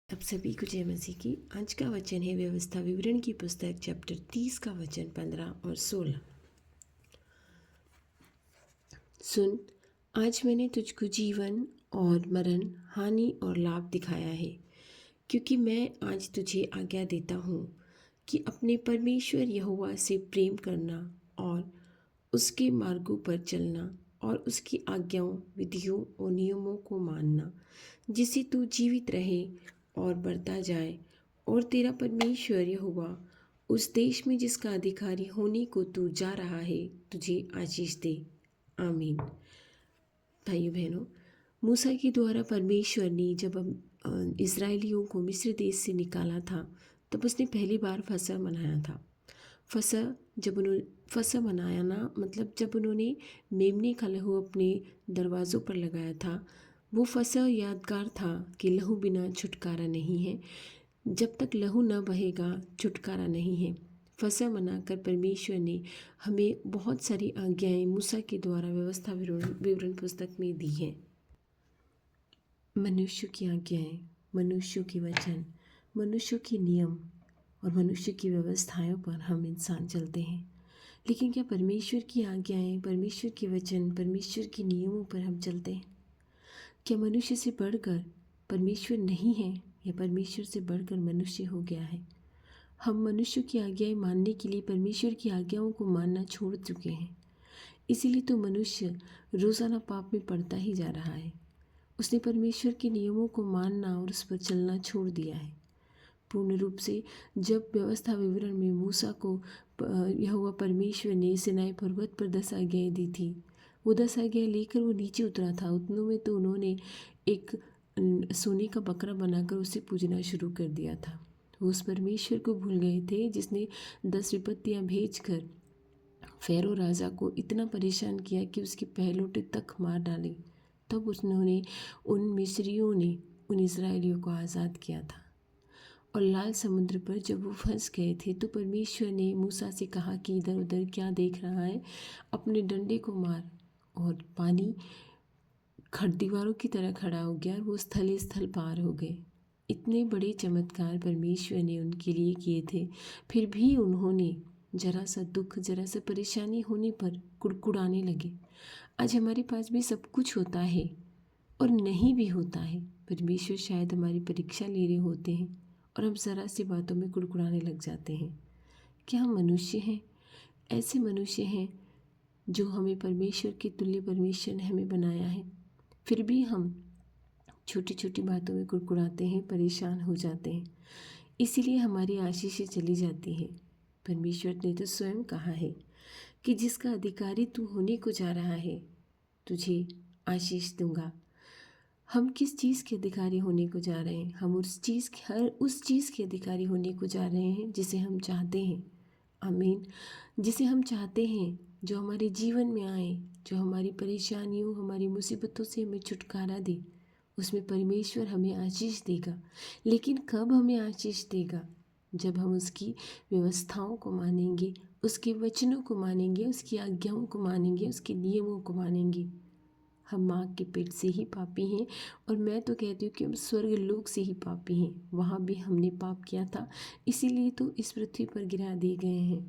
आप सभी को जय मसीह की। आज का वचन है व्यवस्था विवरण की पुस्तक चैप्टर 30 का वचन 15 और 16। सुन, आज मैंने तुझको जीवन और मरण, हानि और लाभ दिखाया है, क्योंकि मैं आज तुझे आज्ञा देता हूँ कि अपने परमेश्वर यहोवा से प्रेम करना और उसके मार्गों पर चलना और उसकी आज्ञाओं, विधियों और नियमों को मानना, जिससे तू जीवित रहे और बढ़ता जाए और तेरा परमेश्वर यहोवा उस देश में जिसका अधिकारी होने को तू जा रहा है तुझे आशीष दे। आमीन। भाइयों बहनों, मूसा के द्वारा परमेश्वर ने जब इज़राइलियों को मिस्र देश से निकाला था तब उसने पहली बार फसह मनाया था। फसह मनाया ना मतलब जब उन्होंने मेमने का लहू अपने दरवाज़ों पर लगाया था, वो फसह यादगार था कि लहू बिना छुटकारा नहीं है। जब तक लहू न बहेगा छुटकारा नहीं है। फसह मनाकर परमेश्वर ने हमें बहुत सारी आज्ञाएं मूसा के द्वारा व्यवस्था विवरण पुस्तक में दी हैं। मनुष्य की आज्ञाएं, मनुष्यों के वचन, मनुष्यों के नियम और मनुष्य की व्यवस्थाओं पर हम इंसान चलते हैं। लेकिन क्या परमेश्वर की आज्ञाएं, परमेश्वर के वचन, परमेश्वर के नियमों पर हम चलते हैं? क्या मनुष्य से बढ़कर परमेश्वर नहीं है या परमेश्वर से बढ़कर मनुष्य हो गया है? हम मनुष्य की आज्ञाएं मानने के लिए परमेश्वर की आज्ञाओं को मानना छोड़ चुके हैं। इसीलिए तो मनुष्य रोज़ाना पाप में पड़ता ही जा रहा है। उसने परमेश्वर के नियमों को मानना और उस पर चलना छोड़ दिया है। पूर्ण रूप से जब व्यवस्था विवरण में मूसा को यहोवा परमेश्वर ने सिनाई पर्वत पर 10 आज्ञाएं दी थी, वो 10 आज्ञाएं लेकर वो नीचे उतरा था। उतनों में तो उन्होंने एक सोने का बकरा बनाकर उसे पूजना शुरू कर दिया था। वो उस परमेश्वर को भूल गए थे जिसने 10 विपत्तियाँ भेजकर फ़ेरो राजा को इतना परेशान किया कि उसके पहलौठे तक मार डाले। तब उन मिस्रियों ने उन इज़राइलियों को आज़ाद किया था। और लाल समुद्र पर जब वो फंस गए थे तो परमेश्वर ने मूसा से कहा कि इधर उधर क्या देख रहा है, अपने डंडे को मार। और पानी दीवारों की तरह खड़ा हो गया और वो स्थल पार हो गए। इतने बड़े चमत्कार परमेश्वर ने उनके लिए किए थे, फिर भी उन्होंने जरा सा दुख, जरा सा परेशानी होने पर कुड़कुड़ाने लगे। आज हमारे पास भी सब कुछ होता है और नहीं भी होता है। परमेश्वर शायद हमारी परीक्षा ले रहे होते हैं और हम ज़रा सी बातों में कुड़कुड़ाने लग जाते हैं। क्या हम मनुष्य हैं? ऐसे मनुष्य हैं जो हमें परमेश्वर के तुल्य परमेश्वर ने हमें बनाया है, फिर भी हम छोटी छोटी बातों में कुड़कुड़ाते हैं, परेशान हो जाते हैं। इसीलिए हमारी आशीषें चली जाती हैं। परमेश्वर ने तो स्वयं कहा है कि जिसका अधिकारी तू होने को जा रहा है तुझे आशीष दूंगा। हम किस चीज़ के अधिकारी होने को जा रहे हैं? हम उस चीज़ के अधिकारी होने को जा रहे हैं जिसे हम चाहते हैं। आमीन। जिसे हम चाहते हैं, जो हमारे जीवन में आए, जो हमारी परेशानियों, हमारी मुसीबतों से हमें छुटकारा दे, उसमें परमेश्वर हमें आशीष देगा। लेकिन कब हमें आशीष देगा? जब हम उसकी व्यवस्थाओं को मानेंगे, उसके वचनों को मानेंगे, उसकी आज्ञाओं को मानेंगे, उसके नियमों को मानेंगे। हम माँ के पेट से ही पापी हैं और मैं तो कहती हूँ कि हम स्वर्ग लोक से ही पापी हैं। वहाँ भी हमने पाप किया था, इसीलिए तो इस पृथ्वी पर गिरा दिए गए हैं।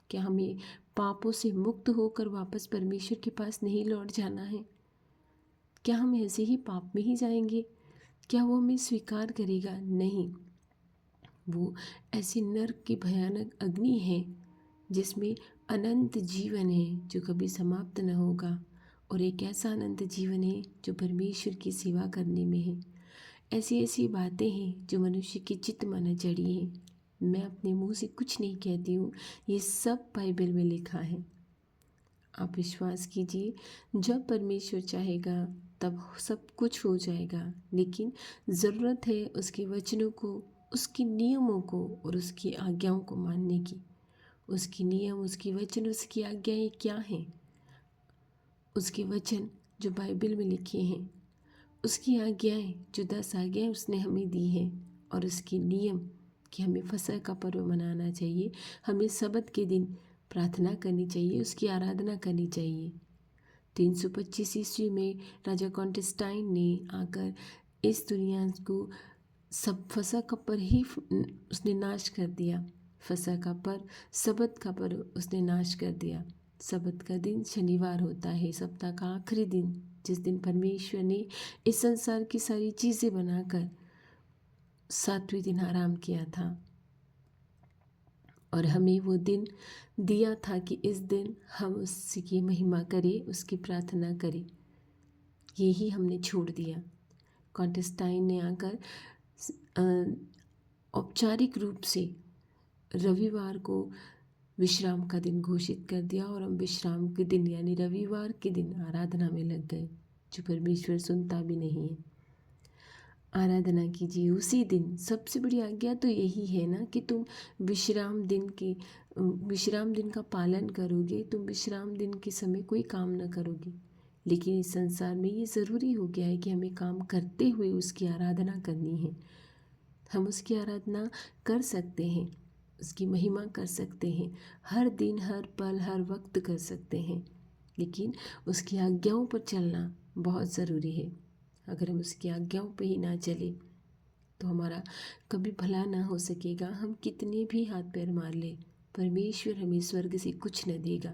क्या हमें पापों से मुक्त होकर वापस परमेश्वर के पास नहीं लौट जाना है? क्या हम ऐसे ही पाप में ही जाएंगे? क्या वो हमें स्वीकार करेगा? नहीं। वो ऐसी नरक की भयानक अग्नि है जिसमें अनंत जीवन है जो कभी समाप्त न होगा, और एक ऐसा अनंत जीवन है जो परमेश्वर की सेवा करने में है। ऐसी ऐसी बातें हैं जो मनुष्य की चित्त माना जड़ी है। मैं अपने मुंह से कुछ नहीं कहती हूँ, ये सब बाइबल में लिखा है। आप विश्वास कीजिए, जब परमेश्वर चाहेगा तब सब कुछ हो जाएगा। लेकिन ज़रूरत है उसके वचनों को, उसके नियमों को और उसकी आज्ञाओं को मानने की। उसके नियम, उसकी वचन, उसकी आज्ञाएं क्या हैं? उसके वचन जो बाइबल में लिखे हैं, उसकी आज्ञाएं जो 10 आज्ञाएं उसने हमें दी हैं, और उसके नियम कि हमें फसह का पर्व मनाना चाहिए, हमें सबत के दिन प्रार्थना करनी चाहिए, उसकी आराधना करनी चाहिए। 325 ईस्वी में राजा कॉन्टेस्टाइन ने आकर इस दुनिया को सब फसह का पर ही उसने नाश कर दिया। फसह का पर, सबत का पर उसने नाश कर दिया। सबत का दिन शनिवार होता है, सप्ताह का आखिरी दिन, जिस दिन परमेश्वर ने इस संसार की सारी चीज़ें बनाकर 7वें दिन आराम किया था। और हमें वो दिन दिया था कि इस दिन हम उसकी महिमा करें, उसकी प्रार्थना करें। यही हमने छोड़ दिया। कॉन्टेस्टाइन ने आकर औपचारिक रूप से रविवार को विश्राम का दिन घोषित कर दिया और हम विश्राम के दिन यानी रविवार के दिन आराधना में लग गए, जो परमेश्वर सुनता भी नहीं है। आराधना कीजिए उसी दिन। सबसे बड़ी आज्ञा तो यही है ना कि तुम विश्राम दिन का पालन करोगे, तुम विश्राम दिन के समय कोई काम न करोगे। लेकिन इस संसार में ये ज़रूरी हो गया है कि हमें काम करते हुए उसकी आराधना करनी है। हम उसकी आराधना कर सकते हैं, उसकी महिमा कर सकते हैं, हर दिन, हर पल, हर वक्त कर सकते हैं, लेकिन उसकी आज्ञाओं पर चलना बहुत ज़रूरी है। अगर हम उसकी आज्ञाओं पे ही ना चले तो हमारा कभी भला ना हो सकेगा। हम कितने भी हाथ पैर मार ले, परमेश्वर हमें स्वर्ग से कुछ न देगा।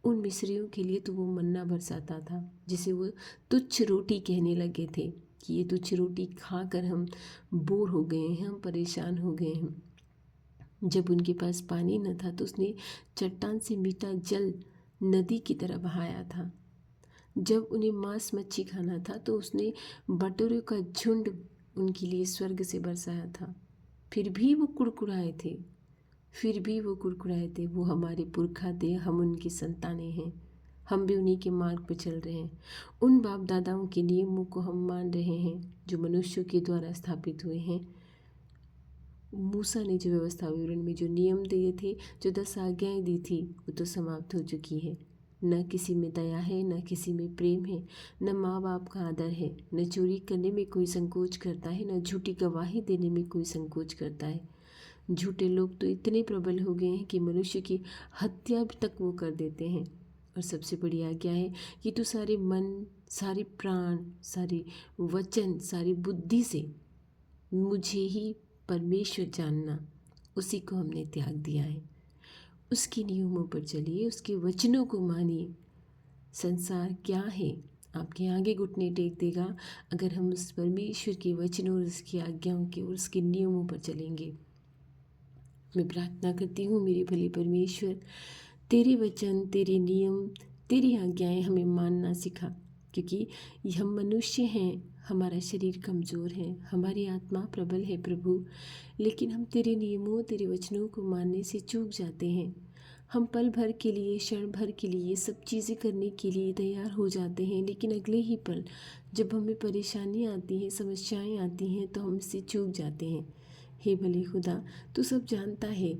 उन मिस्रियों के लिए तो वो मन्ना बरसाता था, जिसे वो तुच्छ रोटी कहने लगे थे कि ये तुच्छ रोटी खाकर हम बोर हो गए हैं, हम परेशान हो गए हैं। जब उनके पास पानी न था तो उसने चट्टान से मीठा जल नदी की तरह बहाया था। जब उन्हें मांस मच्छी खाना था तो उसने बटोरों का झुंड उनके लिए स्वर्ग से बरसाया था। फिर भी वो कुड़कुड़ाए थे, वो हमारे पुरखा थे, हम उनकी संतानें हैं, हम भी उन्हीं के मार्ग पर चल रहे हैं। उन बाप दादाओं के नियमों को हम मान रहे हैं जो मनुष्यों के द्वारा स्थापित हुए हैं। मूसा ने जो व्यवस्था विवरण में जो नियम दिए थे, जो 10 आज्ञाएं दी थी, वो तो समाप्त हो चुकी है। न किसी में दया है, न किसी में प्रेम है, न माँ बाप का आदर है, न चोरी करने में कोई संकोच करता है, न झूठी गवाही देने में कोई संकोच करता है। झूठे लोग तो इतने प्रबल हो गए हैं कि मनुष्य की हत्या तक वो कर देते हैं। और सबसे बड़ी आज्ञा है कि तू सारे मन, सारे प्राण, सारे वचन, सारी बुद्धि से मुझे ही परमेश्वर जानना, उसी को हमने त्याग दिया है। उसके नियमों पर चलिए, उसके वचनों को मानिए। संसार क्या है, आपके आगे घुटने टेक देगा अगर हम उस परमेश्वर के वचनों और उसकी आज्ञाओं के और उसके नियमों पर चलेंगे। मैं प्रार्थना करती हूँ मेरे भले परमेश्वर, तेरे वचन, तेरे नियम, तेरी आज्ञाएं हमें मानना सिखा, क्योंकि हम मनुष्य हैं, हमारा शरीर कमज़ोर है, हमारी आत्मा प्रबल है प्रभु, लेकिन हम तेरे नियमों, तेरे वचनों को मानने से चूक जाते हैं। हम पल भर के लिए, क्षण भर के लिए सब चीज़ें करने के लिए तैयार हो जाते हैं, लेकिन अगले ही पल जब हमें परेशानियाँ आती हैं, समस्याएं आती हैं, तो हम इससे चूक जाते हैं। हे भले खुदा, तू सब जानता है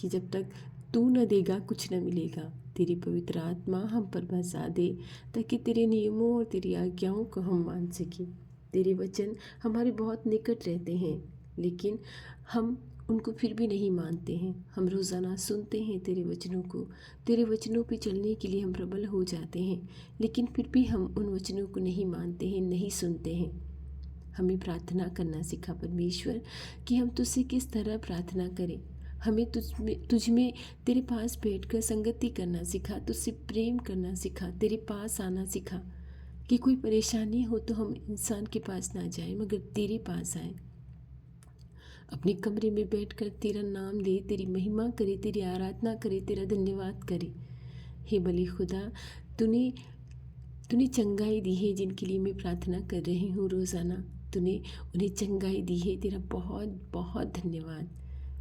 कि जब तक तू न देगा कुछ न मिलेगा। तेरी पवित्र आत्मा हम पर बसा दे ताकि तेरे नियमों और तेरी आज्ञाओं को हम मान सकें। तेरे वचन हमारे बहुत निकट रहते हैं, लेकिन हम उनको फिर भी नहीं मानते हैं। हम रोज़ाना सुनते हैं तेरे वचनों को, तेरे वचनों पे चलने के लिए हम प्रबल हो जाते हैं, लेकिन फिर भी हम उन वचनों को नहीं मानते हैं, नहीं सुनते हैं। हमें प्रार्थना करना सिखा परमेश्वर कि हम तुझसे किस तरह प्रार्थना करें। हमें तुझ में तेरे पास बैठकर संगति करना सिखा, तुझसे प्रेम करना सिखा, तेरे पास आना सिखा, कि कोई परेशानी हो तो हम इंसान के पास ना जाए मगर तेरे पास आए। अपने कमरे में बैठकर तेरा नाम ले, तेरी महिमा करे, तेरी आराधना करे, तेरा धन्यवाद करे। हे भले खुदा, तूने तूने चंगाई दी है जिनके लिए मैं प्रार्थना कर रही हूँ रोज़ाना, तूने उन्हें चंगाई दी है, तेरा बहुत बहुत धन्यवाद।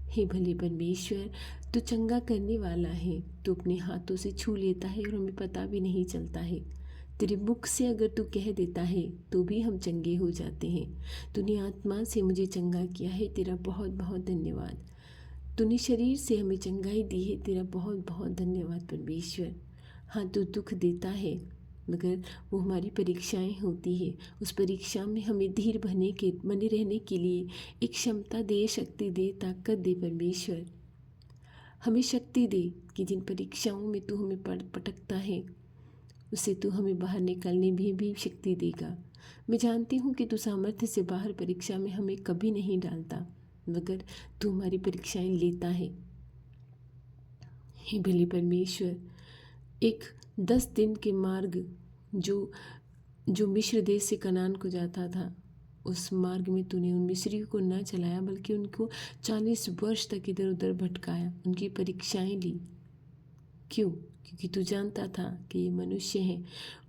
हे भले परमेश्वर, तू चंगा करने वाला है, तू अपने हाथों से छू लेता है और हमें पता भी नहीं चलता है। तेरे मुख से अगर तू कह देता है तो भी हम चंगे हो जाते हैं। तूने आत्मा से मुझे चंगा किया है, तेरा बहुत बहुत धन्यवाद। तूने शरीर से हमें चंगाई दी है, तेरा बहुत बहुत धन्यवाद परमेश्वर। हाँ, तू दुख देता है मगर वो हमारी परीक्षाएं होती है, उस परीक्षा में हमें धीर बने रहने के लिए एक क्षमता दे, शक्ति दे, ताकत दे परमेश्वर। हमें शक्ति दे कि जिन परीक्षाओं में तू हमें पटकता है उससे तू हमें बाहर निकलने भी शक्ति देगा। मैं जानती हूँ कि तू सामर्थ्य से बाहर परीक्षा में हमें कभी नहीं डालता, मगर तू हमारी परीक्षाएं लेता है। हे भले परमेश्वर, एक 10 दिन के मार्ग जो जो मिस्र देश से कनान को जाता था, उस मार्ग में तूने उन मिस्रियों को न चलाया, बल्कि उनको 40 वर्ष तक इधर उधर भटकाया, उनकी परीक्षाएं ली। क्यों? क्योंकि तू जानता था कि ये मनुष्य हैं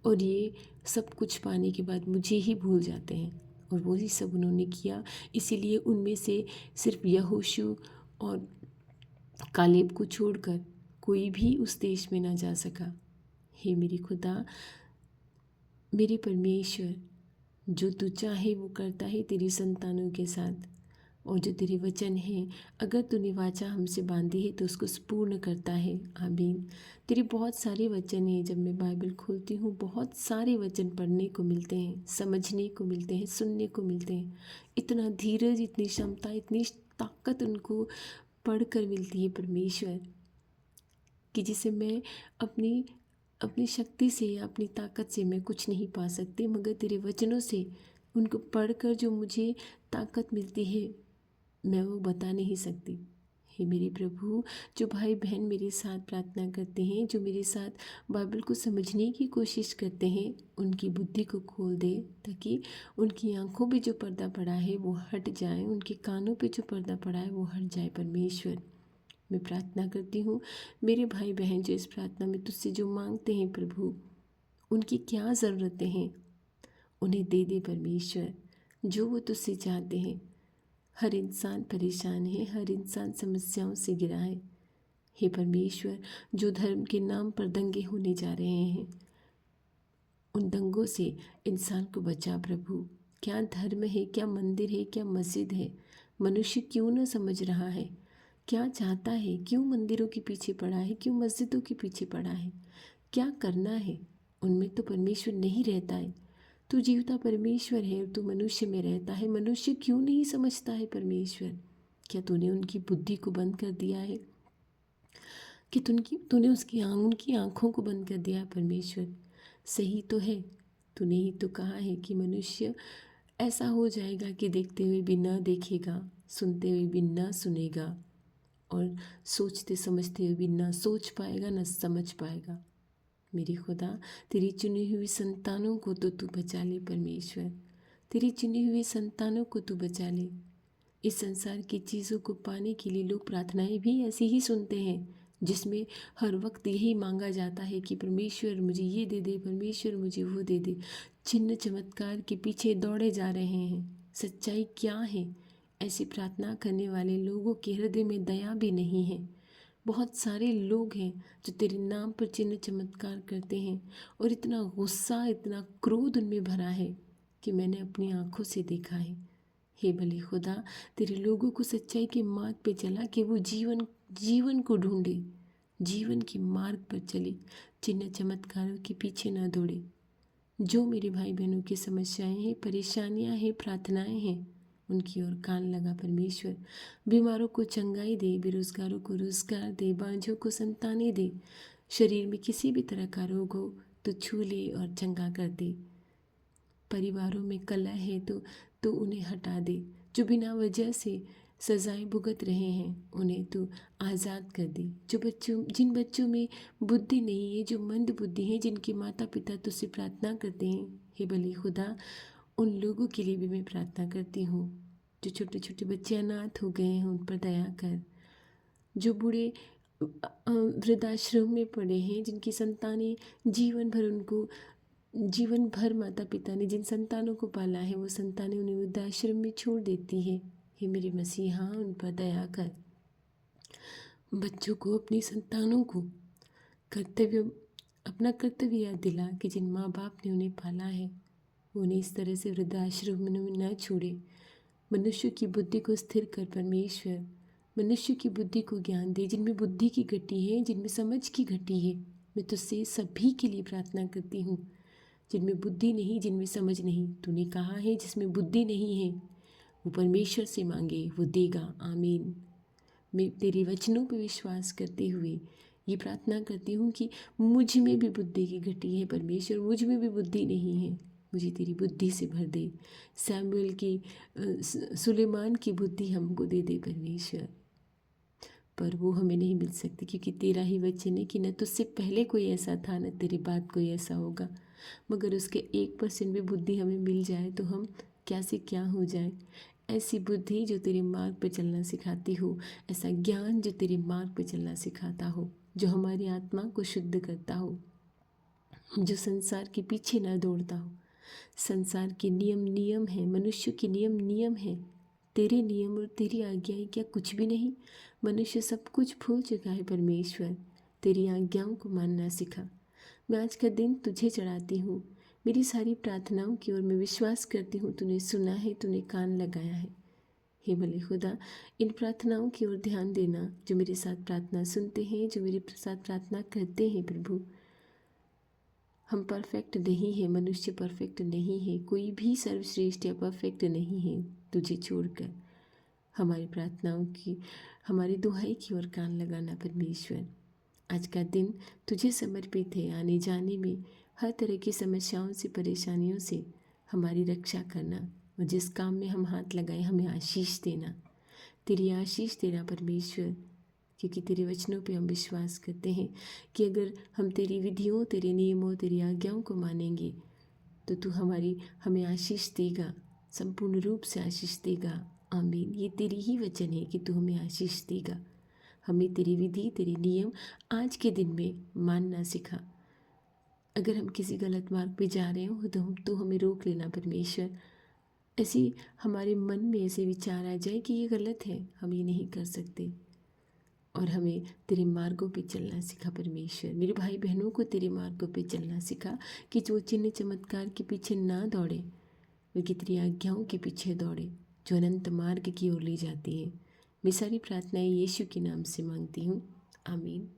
और ये सब कुछ पाने के बाद मुझे ही भूल जाते हैं, और वही सब उन्होंने किया। इसीलिए उनमें से सिर्फ यहोशू और कालेब को छोड़कर कोई भी उस देश में ना जा सका। हे मेरे खुदा, मेरे परमेश्वर, जो तू चाहे वो करता है तेरी संतानों के साथ, और जो तेरे वचन हैं, अगर तूने वाचा हमसे बांधी है तो उसको पूर्ण करता है। आमीन। तेरे बहुत सारे वचन हैं, जब मैं बाइबल खोलती हूँ बहुत सारे वचन पढ़ने को मिलते हैं, समझने को मिलते हैं, सुनने को मिलते हैं। इतना धीरज, इतनी क्षमता, इतनी ताकत उनको पढ़कर मिलती है परमेश्वर, कि जिसे मैं अपनी अपनी शक्ति से या अपनी ताकत से मैं कुछ नहीं पा सकती, मगर तेरे वचनों से उनको पढ़कर जो मुझे ताकत मिलती है, मैं वो बता नहीं सकती। हे मेरे प्रभु, जो भाई बहन मेरे साथ प्रार्थना करते हैं, जो मेरे साथ बाइबल को समझने की कोशिश करते हैं, उनकी बुद्धि को खोल दे, ताकि उनकी आंखों पे जो पर्दा पड़ा है वो हट जाए, उनके कानों पे जो पर्दा पड़ा है वो हट जाए। परमेश्वर, मैं प्रार्थना करती हूँ, मेरे भाई बहन जो इस प्रार्थना में तुझसे जो मांगते हैं प्रभु, उनकी क्या ज़रूरतें हैं उन्हें दे दे परमेश्वर, जो वो तुझसे चाहते हैं। हर इंसान परेशान है, हर इंसान समस्याओं से घिरा है। हे परमेश्वर, जो धर्म के नाम पर दंगे होने जा रहे हैं, उन दंगों से इंसान को बचा प्रभु। क्या धर्म है, क्या मंदिर है, क्या मस्जिद है, मनुष्य क्यों न समझ रहा है, क्या चाहता है, क्यों मंदिरों के पीछे पड़ा है, क्यों मस्जिदों के पीछे पड़ा है, क्या करना है, उनमें तो परमेश्वर नहीं रहता है। तू जीवता परमेश्वर है और तू मनुष्य में रहता है, मनुष्य क्यों नहीं समझता है परमेश्वर? क्या तूने उनकी बुद्धि को बंद कर दिया है, कि तूने उनकी आँखों को बंद कर दिया है परमेश्वर? सही तो है, तूने ही तो कहा है कि मनुष्य ऐसा हो जाएगा कि देखते हुए भी ना देखेगा, सुनते हुए भी ना सुनेगा, और सोचते समझते हुए भी ना सोच पाएगा, ना समझ पाएगा। मेरी खुदा, तेरी चुनी हुई संतानों को तो तू बचा ले परमेश्वर, तेरी चुनी हुई संतानों को तू बचा ले। इस संसार की चीज़ों को पाने के लिए लोग प्रार्थनाएं भी ऐसी ही सुनते हैं, जिसमें हर वक्त यही मांगा जाता है कि परमेश्वर मुझे ये दे दे, परमेश्वर मुझे वो दे दे। चिन्ह चमत्कार के पीछे दौड़े जा रहे हैं। सच्चाई क्या है? ऐसी प्रार्थना करने वाले लोगों के हृदय में दया भी नहीं है। बहुत सारे लोग हैं जो तेरे नाम पर चिन्ह चमत्कार करते हैं, और इतना गुस्सा, इतना क्रोध उनमें भरा है कि मैंने अपनी आंखों से देखा है। हे भले खुदा, तेरे लोगों को सच्चाई के मार्ग पे चला, कि वो जीवन को ढूंढे, जीवन के मार्ग पर चले, चिन्ह चमत्कारों के पीछे ना दौड़े। जो मेरे भाई बहनों की समस्याएं हैं, परेशानियां हैं, प्रार्थनाएं हैं, उनकी ओर कान लगा परमेश्वर। बीमारों को चंगाई दे, बेरोजगारों को रोजगार दे, बांझों को संतानें दे, शरीर में किसी भी तरह का रोग हो तो छू ले और चंगा कर दे। परिवारों में कलह है तो उन्हें हटा दे। जो बिना वजह से सजाएं भुगत रहे हैं, उन्हें तू आज़ाद कर दे। जिन बच्चों में बुद्धि नहीं है, जो मंद बुद्धि है, जिनके माता पिता तुझसे प्रार्थना करते हैं, हे भले खुदा, उन लोगों के लिए भी मैं प्रार्थना करती हूँ। जो छोटे छोटे बच्चे अनाथ हो गए हैं, उन पर दया कर। जो बूढ़े वृद्धाश्रम में पड़े हैं, जिनकी संतानें जीवन भर माता पिता ने जिन संतानों को पाला है, वो संतानें उन्हें वृद्धाश्रम में छोड़ देती है। हे मेरे मसीहा, उन पर दया कर। बच्चों को, अपनी संतानों को अपना कर्तव्य याद दिला, कि जिन माँ बाप ने उन्हें पाला है वो उन्हें इस तरह से वृद्धाश्रम में न छोड़े। मनुष्य की बुद्धि को स्थिर कर परमेश्वर, मनुष्य की बुद्धि को ज्ञान दे। जिनमें बुद्धि की घटी है, जिनमें समझ की घटी है, मैं तुझसे सभी के लिए प्रार्थना करती हूँ। जिनमें बुद्धि नहीं, जिनमें समझ नहीं, तूने कहा है जिसमें बुद्धि नहीं है वो परमेश्वर से मांगे, वो देगा। आमीन। मैं तेरे वचनों पर विश्वास करते हुए ये प्रार्थना करती हूँ कि मुझ में भी बुद्धि की घटी है परमेश्वर, मुझ में भी बुद्धि नहीं है, मुझे तेरी बुद्धि से भर दे। सैमुएल की सुलेमान की बुद्धि हमको दे दे परमेश्वर, पर वो हमें नहीं मिल सकती, क्योंकि तेरा ही वचन है कि न तुझसे पहले कोई ऐसा था न तेरे बाद कोई ऐसा होगा। मगर उसके 1% भी बुद्धि हमें मिल जाए तो हम क्या से क्या हो जाए। ऐसी बुद्धि जो तेरे मार्ग पर चलना सिखाती हो, ऐसा ज्ञान जो तेरे मार्ग पर चलना सिखाता हो, जो हमारी आत्मा को शुद्ध करता हो, जो संसार के पीछे ना दौड़ता हो। संसार के नियम नियम हैं, मनुष्य के नियम नियम हैं, तेरे नियम और तेरी आज्ञाएं क्या कुछ भी नहीं। मनुष्य सब कुछ भूल चुका है परमेश्वर, तेरी आज्ञाओं को मानना सिखा। मैं आज का दिन तुझे चढ़ाती हूँ, मेरी सारी प्रार्थनाओं की ओर मैं विश्वास करती हूँ तूने सुना है, तूने कान लगाया है। हे भले खुदा, इन प्रार्थनाओं की ओर ध्यान देना, जो मेरे साथ प्रार्थना सुनते हैं, जो मेरे साथ प्रार्थना करते हैं प्रभु। हम परफेक्ट नहीं हैं, मनुष्य परफेक्ट नहीं है, कोई भी सर्वश्रेष्ठ या परफेक्ट नहीं है तुझे छोड़कर। हमारी प्रार्थनाओं की, हमारी दुहाई की ओर कान लगाना परमेश्वर। आज का दिन तुझे समर्पित है, आने जाने में हर तरह की समस्याओं से, परेशानियों से हमारी रक्षा करना, और जिस काम में हम हाथ लगाए हमें आशीष देना। तेरी आशीष तेरा परमेश्वर, क्योंकि तेरे वचनों पे हम विश्वास करते हैं कि अगर हम तेरी विधियों, तेरे नियमों, तेरी आज्ञाओं को मानेंगे तो तू हमें आशीष देगा, संपूर्ण रूप से आशीष देगा। आमीन। ये तेरी ही वचन है कि तू हमें आशीष देगा। हमें तेरी विधि, तेरे नियम आज के दिन में मानना सिखा। अगर हम किसी गलत मार्ग पे जा रहे हो तो हमें रोक लेना परमेश्वर। ऐसी हमारे मन में ऐसे विचार आ जाए कि ये गलत है, हम ये नहीं कर सकते, और हमें तेरे मार्गों पे चलना सिखा परमेश्वर। मेरे भाई बहनों को तेरे मार्गों पे चलना सिखा, कि जो चिन्ह चमत्कार के पीछे ना दौड़े, बल्कि तेरी आज्ञाओं के पीछे दौड़े, जो अनंत मार्ग की ओर ले जाती है। मैं सारी प्रार्थनाएं यीशु के नाम से मांगती हूँ, आमीन।